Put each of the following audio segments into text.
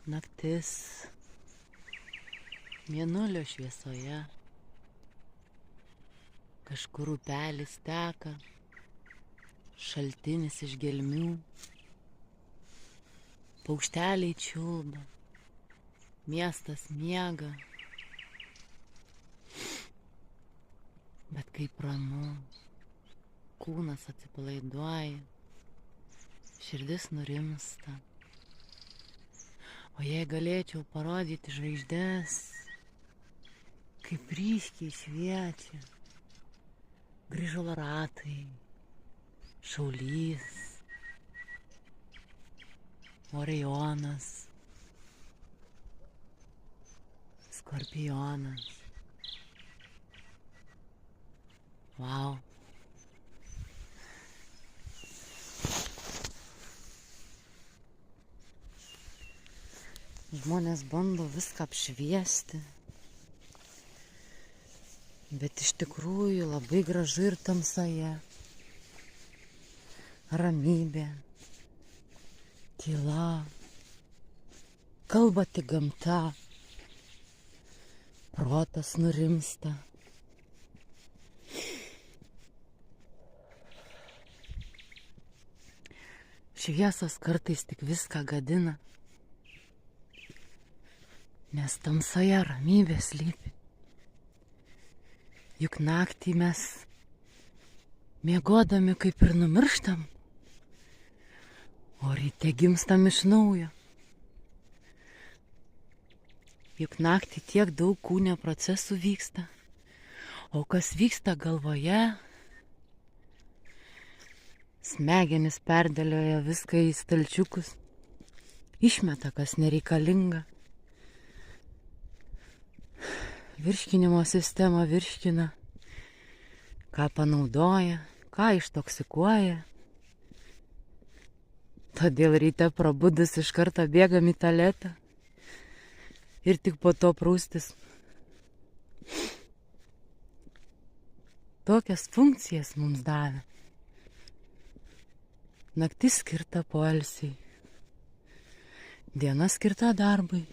Naktis mėnulio šviesoje, kažkur upelis teka, šaltinis iš gelmių, paukšteliai čiulba, miestas miega, bet kaip ramu, kūnas atsipalaiduoja, širdis nurimsta. O jei galėčiau parodyti žvaigždes, kaip ryškiai šviečia grįžulo ratai, šaulys, Orionas, Skorpionas. Vau. Žmonės bando viską apšviesti, bet iš tikrųjų labai gražu ir tamsoje. Ramybė, tyla, kalba tik gamta, protas nurimsta. Šviesos kartais tik viską gadina, nes tamsoje ramybė slypi. Juk naktį mes miegodami kaip ir numirštam, o ryte gimstam iš naujo. Juk naktį tiek daug kūne procesų vyksta, o kas vyksta galvoje, smegenys perdėlioja viską į stalčiukus, išmeta kas nereikalinga. Virškinimo sistema virškina, ką panaudoja, ką ištoksikuoja. Todėl ryte prabudus iš karto bėgam į tualetą ir tik po to praustis. Tokias funkcijas mums davė. Naktis skirta poilsiui, diena skirta darbui,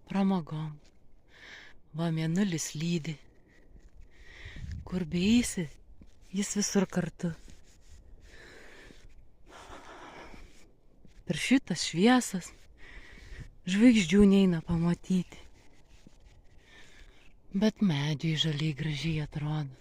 pramogom. Va mėnulis lydi, kur beeisi, jis visur kartu. Per šitas šviesas žvaigždžių neina pamatyti, bet medžiai žaliai gražiai atrodo.